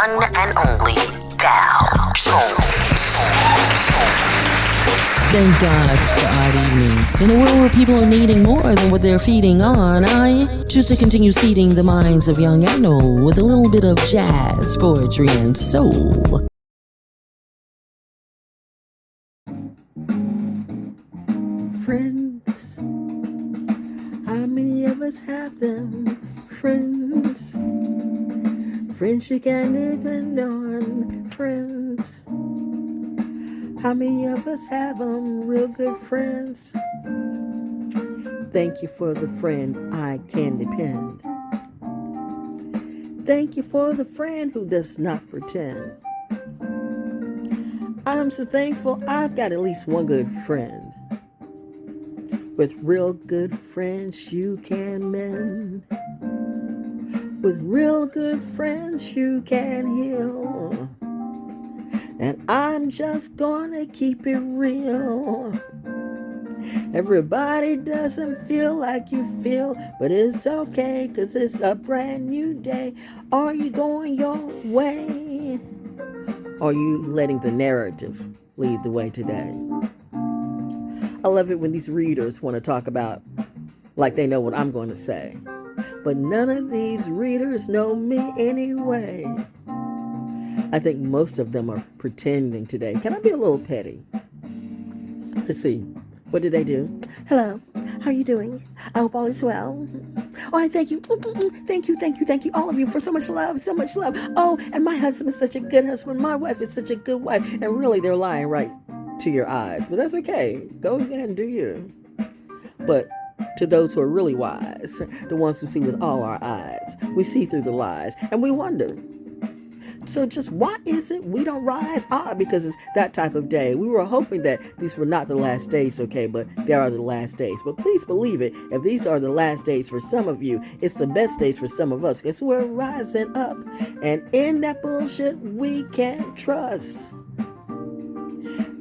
one and only Val Jones. Thank God for odd evenings. In a world where people are needing more than what they're feeding on, I choose to continue seeding the minds of young and old with a little bit of jazz, poetry, and soul. Friends, how many of us have them? Friends, friends you can depend on. Friends, how many of us have them? Real good friends. Thank you for the friend I can depend. Thank you for the friend who does not pretend. I'm so thankful I've got at least one good friend. With real good friends you can mend. With real good friends you can heal. And I'm just gonna keep it real. Everybody doesn't feel like you feel, but it's okay, 'cause it's a brand new day. Are you going your way? Are you letting the narrative lead the way today? I love it when these readers want to talk about like they know what I'm going to say. But none of these readers know me anyway. I think most of them are pretending today. Can I be a little petty? Let's see. What did they do? Hello. How are you doing? I hope all is well. Oh, I thank you. Thank you, all of you, for so much love, so much love. Oh, and my husband is such a good husband. My wife is such a good wife. And really, they're lying right to your eyes. But that's okay. Go ahead and do you. But to those who are really wise, the ones who see with all our eyes, we see through the lies, and we wonder. So just why is it we don't rise? Because it's that type of day. We were hoping that these were not the last days, okay, but they are the last days. But please believe it, if these are the last days for some of you, it's the best days for some of us. Because we're rising up, and in that bullshit we can't trust.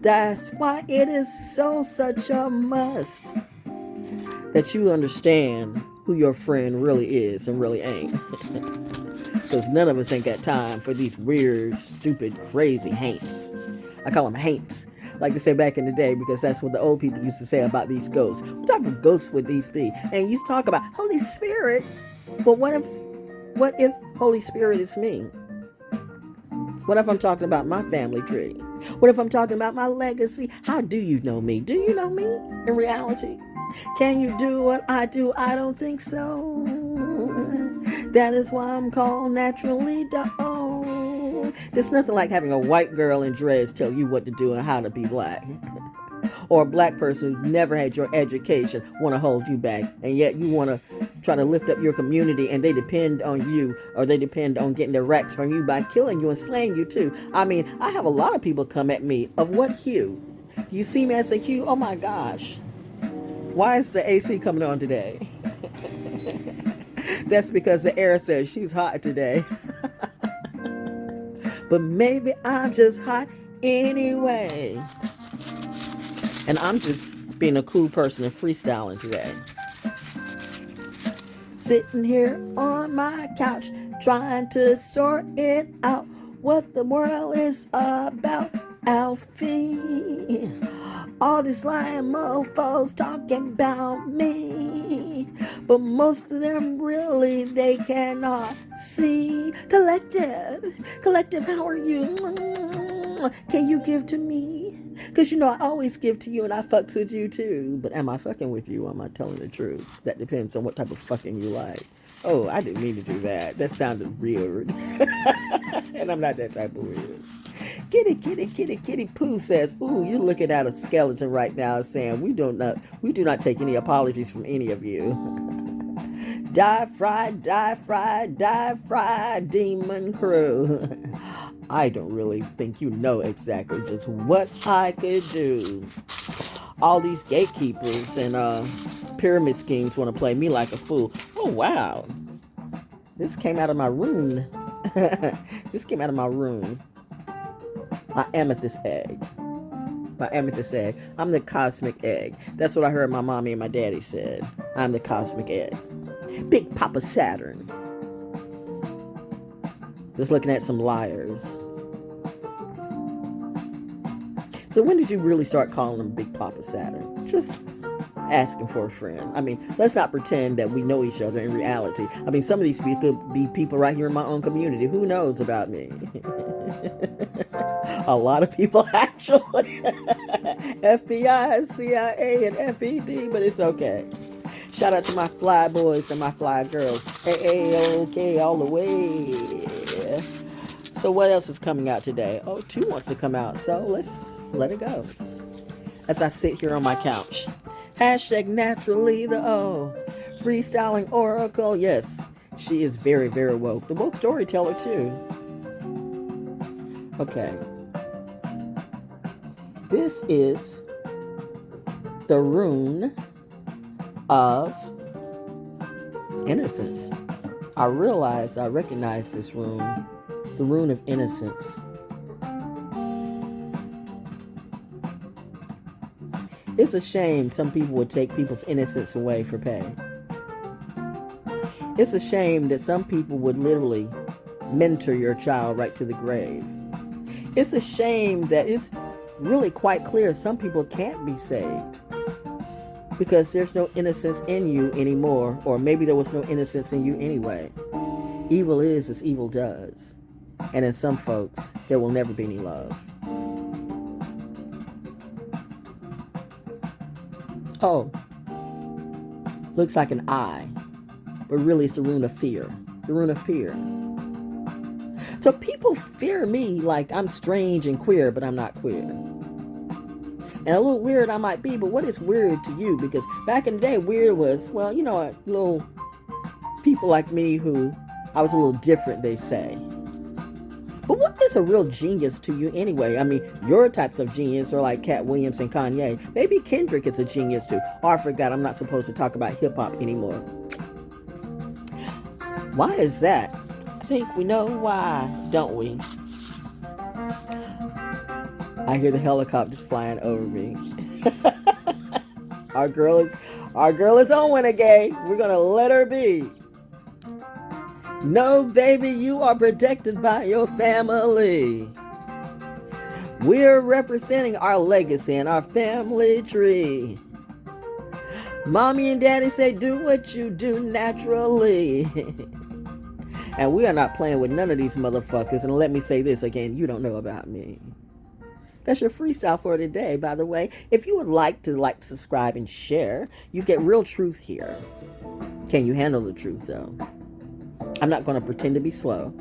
That's why it is such a must that you understand who your friend really is and really ain't. Because none of us ain't got time for these weird, stupid, crazy haints. I call them haints, like they say back in the day, because that's what the old people used to say about these ghosts. What type of ghosts would these be? And you used to talk about Holy Spirit. But what if Holy Spirit is me? What if I'm talking about my family tree? What if I'm talking about my legacy? How do you know me? Do you know me in reality? Can you do what I do? I don't think so. That is why I'm called naturally DAO. There's nothing like having a white girl in dreads tell you what to do and how to be black. Or a black person who's never had your education want to hold you back, and yet you want to try to lift up your community, and they depend on you, or they depend on getting their racks from you by killing you and slaying you too. I mean, I have a lot of people come at me of what hue? Do you see me as a hue? Oh my gosh. Why is the AC coming on today? That's because the air says she's hot today. But maybe I'm just hot anyway. And I'm just being a cool person and freestyling today. Sitting here on my couch, trying to sort it out, what the world is about, Alfie. All these lying mofos talking about me, but most of them really, they cannot see. Collective, how are you? Can you give to me? Because I always give to you and I fucks with you too. But am I fucking with you or am I telling the truth? That depends on what type of fucking you like. Oh, I didn't mean to do that. That sounded weird. And I'm not that type of weird. Kitty Pooh says, ooh, you're looking at a skeleton right now saying we do not take any apologies from any of you. Die fried, demon crew. I don't really think you know exactly just what I could do. All these gatekeepers and pyramid schemes want to play me like a fool. Oh, wow. This came out of my room. My amethyst egg. I'm the cosmic egg. That's what I heard my mommy and my daddy said. I'm the cosmic egg. Big Papa Saturn. Just looking at some liars. So when did you really start calling him Big Papa Saturn? Just asking for a friend. I mean, let's not pretend that we know each other in reality. I mean, some of these people could be people right here in my own community. Who knows about me? A lot of people actually. FBI, CIA, and FED, but it's okay. Shout out to my fly boys and my fly girls. Hey, okay, all the way. So what else is coming out today? Oh, 2 wants to come out, so let's let it go. As I sit here on my couch. Hashtag naturally the O. Freestyling Oracle. Yes, she is very, very woke. The woke storyteller too. Okay. This is the rune of innocence. I recognize this rune. The rune of innocence. It's a shame some people would take people's innocence away for pay. It's a shame that some people would literally mentor your child right to the grave. It's a shame that it's really quite clear some people can't be saved because there's no innocence in you anymore, or maybe there was no innocence in you anyway. Evil is as evil does. And in some folks, there will never be any love. Oh, looks like an eye, but really it's the rune of fear. The rune of fear. So people fear me like I'm strange and queer, but I'm not queer. And a little weird I might be, but what is weird to you? Because back in the day, weird was, well, you know, little people like me who I was a little different, they say. But what is a real genius to you anyway? I mean, your types of genius are like Cat Williams and Kanye. Maybe Kendrick is a genius too. Oh, I forgot, I'm not supposed to talk about hip-hop anymore. Why is that? I think we know why, don't we? I hear the helicopters flying over me. Our girl is on Renegade. We're gonna let her be. No, baby, you are protected by your family. We're representing our legacy and our family tree. Mommy and daddy say do what you do naturally. And we are not playing with none of these motherfuckers. And let me say this again, you don't know about me. That's your freestyle for today, by the way. If you would like to subscribe, and share, you get real truth here. Can you handle the truth, though? I'm not going to pretend to be slow.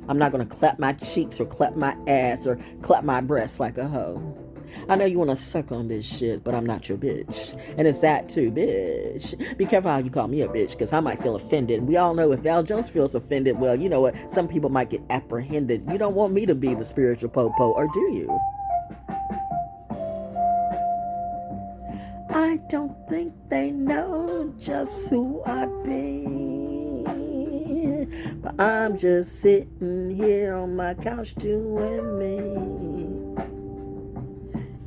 I'm not going to clap my cheeks or clap my ass or clap my breasts like a hoe. I know you want to suck on this shit, but I'm not your bitch. And it's that too, bitch. Be careful how you call me a bitch, because I might feel offended. We all know if Val Jones feels offended, well, you know what? Some people might get apprehended. You don't want me to be the spiritual po-po, or do you? I don't think they know just who I be. But I'm just sitting here on my couch doing me.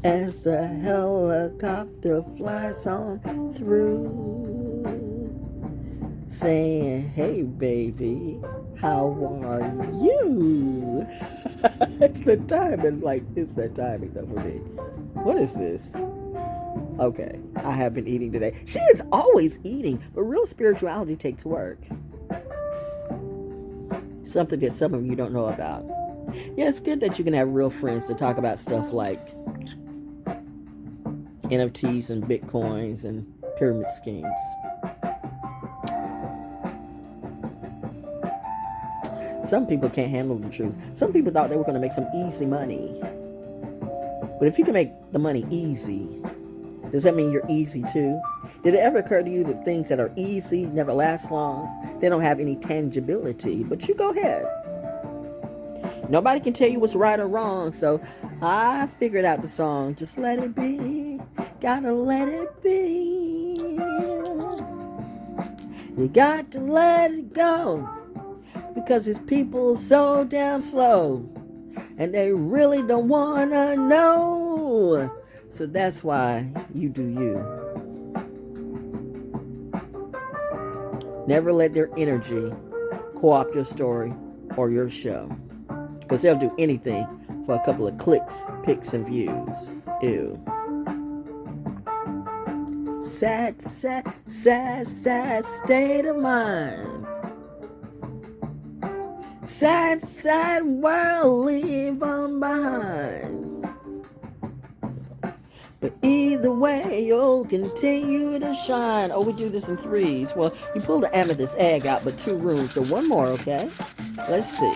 As the helicopter flies on through, saying, hey baby, how are you? It's the timing, it's that timing though for me. What is this? Okay, I have been eating today. She is always eating, but real spirituality takes work. Something that some of you don't know about. Yeah, it's good that you can have real friends to talk about stuff like NFTs and Bitcoins and pyramid schemes. Some people can't handle the truth. Some people thought they were going to make some easy money. But if you can make the money easy, does that mean you're easy too? Did it ever occur to you that things that are easy never last long? They don't have any tangibility, but you go ahead. Nobody can tell you what's right or wrong, so I figured out the song, just let it be, gotta let it be. You got to let it go, because these people are so damn slow, and they really don't wanna know. So that's why you do you. Never let their energy co-opt your story or your show. Because they'll do anything for a couple of clicks, pics, and views. Ew. Sad, sad, sad, sad state of mind. Sad, sad world leave on behind. But either way, you'll continue to shine. Oh, we do this in threes. Well, you pulled the amethyst egg out, but 2 rooms, so 1 more, okay? Let's see.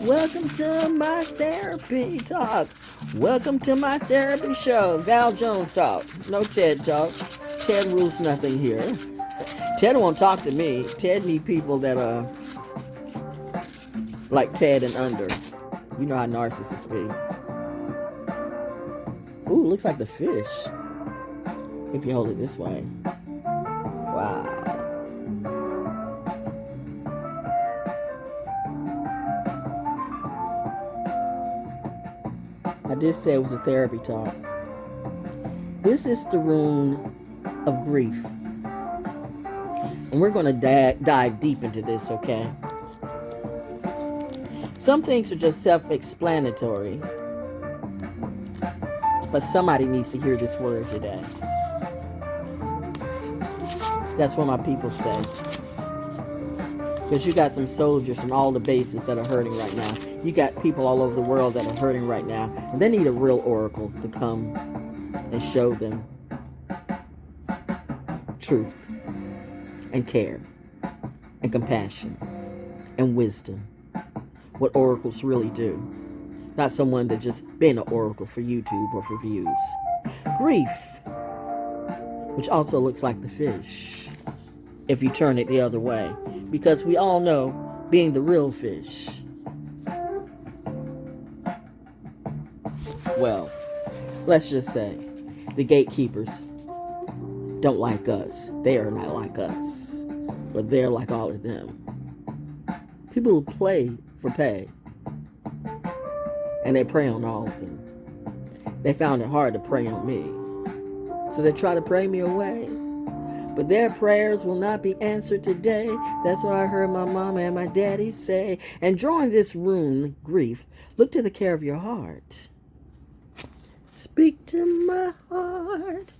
Welcome to my therapy talk. Welcome to my therapy show. ValJonesDaO. No TED talk. TED rules nothing here. Ted won't talk to me. Ted need people that are like Ted and under. You know how narcissists be. Ooh, looks like the fish. If you hold it this way. Wow. I did say it was a therapy talk. This is the rune of grief. And we're going to dive deep into this, okay? Some things are just self-explanatory. But somebody needs to hear this word today. That's what my people say. Because you got some soldiers on all the bases that are hurting right now. You got people all over the world that are hurting right now. And they need a real oracle to come and show them truth and care and compassion and wisdom. What oracles really do. Not someone that just been an oracle for YouTube or for views. Grief, which also looks like the fish if you turn it the other way. Because we all know being the real fish. Well, let's just say the gatekeepers don't like us. They are not like us. But they're like all of them. People who play for pay. And they prey on all of them. They found it hard to prey on me. So they try to pray me away. But their prayers will not be answered today. That's what I heard my mama and my daddy say. And drawing this rune, grief, look to the care of your heart. Speak to my heart.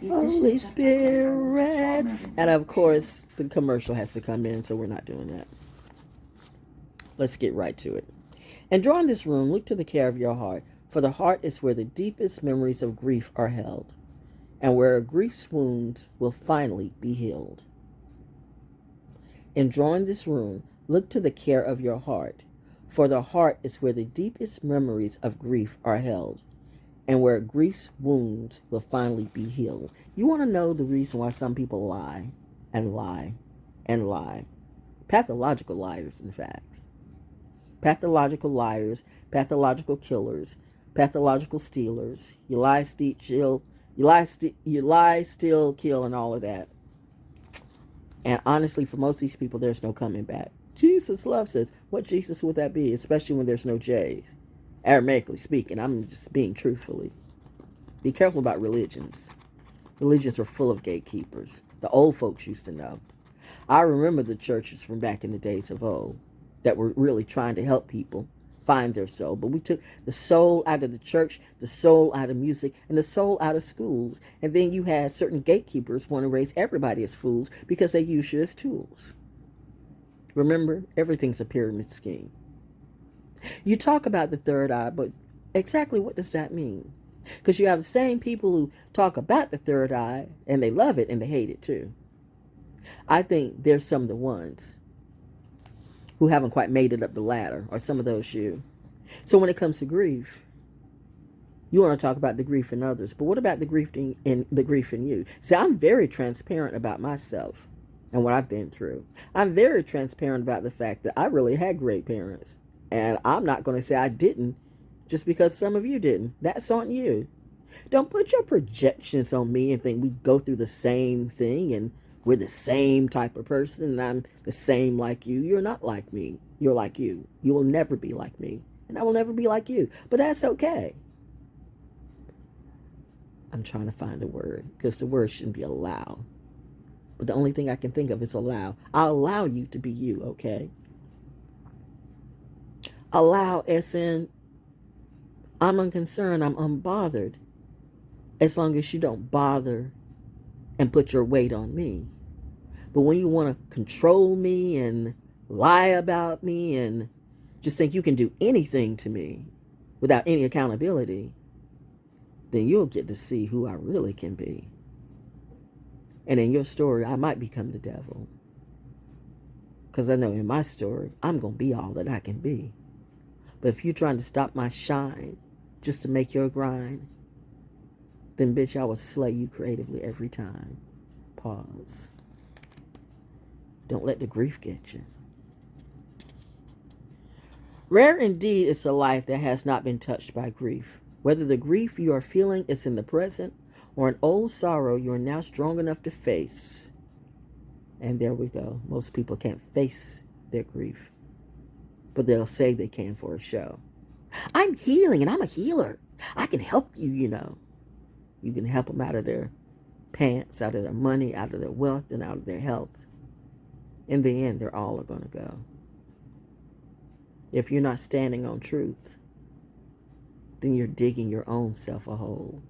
Holy Spirit. And of course, the commercial has to come in, so we're not doing that. Let's get right to it. And drawing this rune, look to the care of your heart. For the heart is where the deepest memories of grief are held, and where a grief's wound will finally be healed. In drawing this rune, look to the care of your heart. For the heart is where the deepest memories of grief are held, and where grief's wounds will finally be healed. You want to know the reason why some people lie and lie and lie? Pathological liars, in fact. Pathological liars, pathological killers, pathological stealers. You lie, steal, kill, and all of that. And honestly, for most of these people, there's no coming back. Jesus loves us. What Jesus would that be? Especially when there's no J's. Aramaically speaking, I'm just being truthfully. Be careful about religions. Religions are full of gatekeepers. The old folks used to know. I remember the churches from back in the days of old that were really trying to help people find their soul. But we took the soul out of the church, the soul out of music, and the soul out of schools. And then you had certain gatekeepers want to raise everybody as fools because they use you as tools. Remember, everything's a pyramid scheme. You talk about the third eye, but exactly what does that mean? Because you have the same people who talk about the third eye, and they love it and they hate it too. I think there's some of the ones who haven't quite made it up the ladder, or some of those you. So when it comes to grief, you want to talk about the grief in others, but what about the grief in you? See, I'm very transparent about myself and what I've been through. I'm very transparent about the fact that I really had great parents, and I'm not going to say I didn't just because some of you didn't. That's on you. Don't put your projections on me and think we go through the same thing and we're the same type of person and I'm the same like you. You're not like me. You're like you. You will never be like me. And I will never be like you. But that's okay. I'm trying to find the word because the word shouldn't be allow. But the only thing I can think of is allow. I'll allow you to be you, okay? Allow as in I'm unconcerned, I'm unbothered. As long as you don't bother and put your weight on me. But when you want to control me and lie about me and just think you can do anything to me without any accountability, then you'll get to see who I really can be. And in your story, I might become the devil. Because I know in my story, I'm going to be all that I can be. But if you're trying to stop my shine just to make your grind, then bitch, I will slay you creatively every time. Pause. Don't let the grief get you. Rare indeed is a life that has not been touched by grief. Whether the grief you are feeling is in the present or an old sorrow you are now strong enough to face. And there we go. Most people can't face their grief, but they'll say they can for a show. I'm healing and I'm a healer. I can help you, you know. You can help them out of their pants, out of their money, out of their wealth, and out of their health. In the end, they're all going to go. If you're not standing on truth, then you're digging your own self a hole.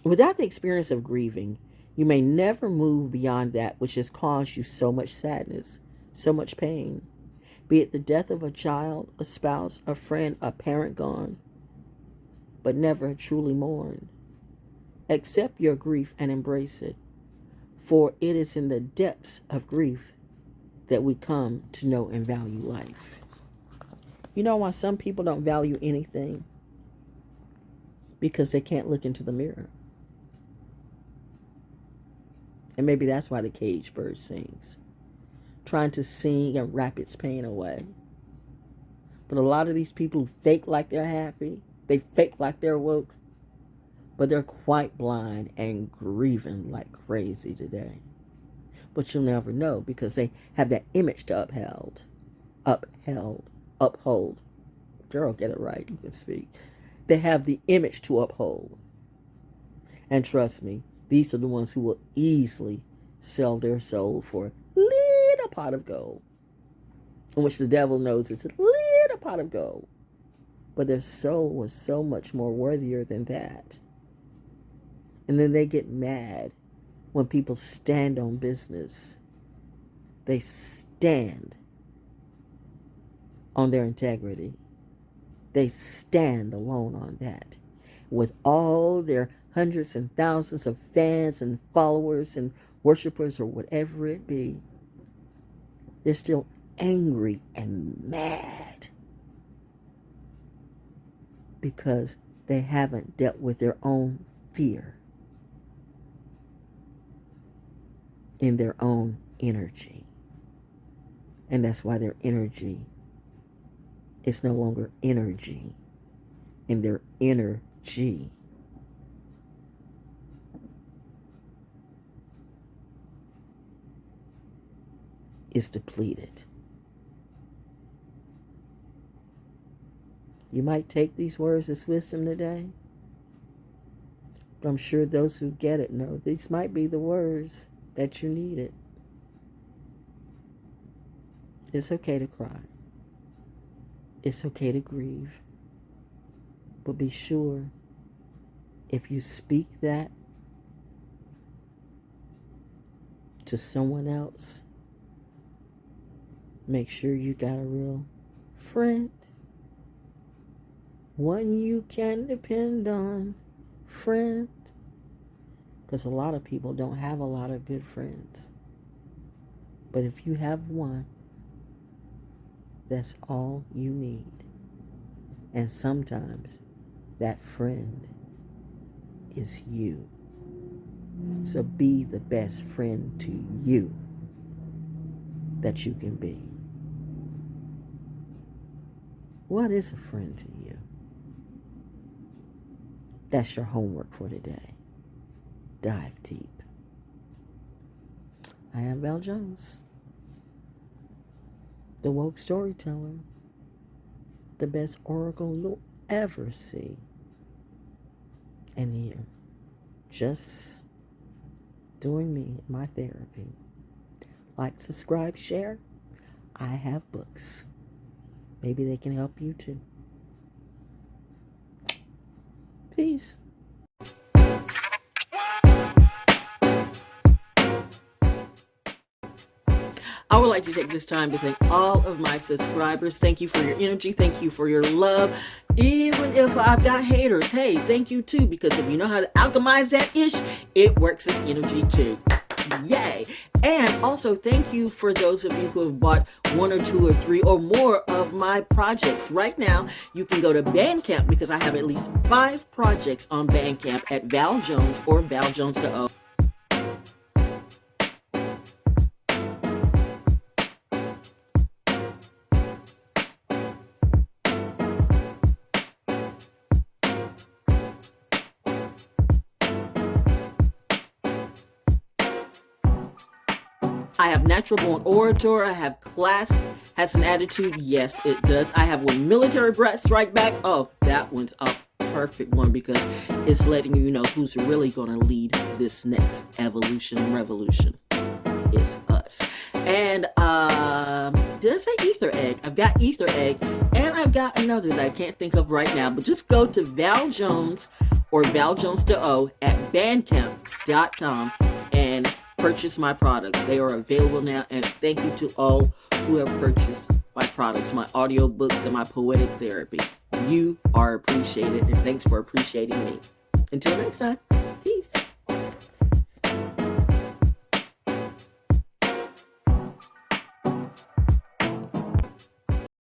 Without the experience of grieving, you may never move beyond that which has caused you so much sadness, so much pain. Be it the death of a child, a spouse, a friend, a parent gone, but never truly mourn. Accept your grief and embrace it, for it is in the depths of grief that we come to know and value life. You know why some people don't value anything? Because they can't look into the mirror. And maybe that's why the caged bird sings, trying to sing and wrap its pain away. But a lot of these people who fake like they're happy, they fake like they're woke, but they're quite blind and grieving like crazy today. But you'll never know because they have that image to uphold. Girl, get it right, you can speak. They have the image to uphold. And trust me, these are the ones who will easily sell their soul for a little pot of gold, in which the devil knows it's a little pot of gold. But their soul was so much more worthier than that. And then they get mad when people stand on business. They stand on their integrity. They stand alone on that. With all their hundreds and thousands of fans and followers and worshipers or whatever it be, they're still angry and mad because they haven't dealt with their own fear in their own energy. And that's why their energy is no longer energy, and their energy is depleted. You might take these words as wisdom today, but I'm sure those who get it know these might be the words that you needed. It's okay to cry. It's okay to grieve. But be sure, if you speak that to someone else, make sure you got a real friend. One you can depend on, friend. Because a lot of people don't have a lot of good friends. But if you have one, that's all you need. And sometimes that friend is you. So be the best friend to you that you can be. What is a friend to you? That's your homework for today. Dive deep. I am ValJones, the woke storyteller. the best oracle you'll ever see and hear. Just doing me, my therapy. Like, subscribe, share. I have books. Maybe they can help you too. Peace. I would like to take this time to thank all of my subscribers. Thank you for your energy. Thank you for your love. Even if I've got haters, hey, thank you too, because if you know how to alchemize that ish, it works as energy too. Yay. And also thank you for those of you who have bought 1 or 2 or 3 or more of my projects. Right now, you can go to Bandcamp because I have at least 5 projects on Bandcamp at ValJones or ValJonesDaO. I have Natural Born Orator. I have Class Has an Attitude. Yes, it does. I have When Military Brats Strike Back. Oh, that one's a perfect one because it's letting you know who's really going to lead this next evolution and revolution. It's us. And did I say Ether Egg? I've got Ether Egg, and I've got another that I can't think of right now. But just go to ValJones or ValJonesDaO at bandcamp.com and purchase my products. They are available now, and thank you to all who have purchased my products, my audiobooks, and my poetic therapy. You are appreciated, and thanks for appreciating me. Until next time.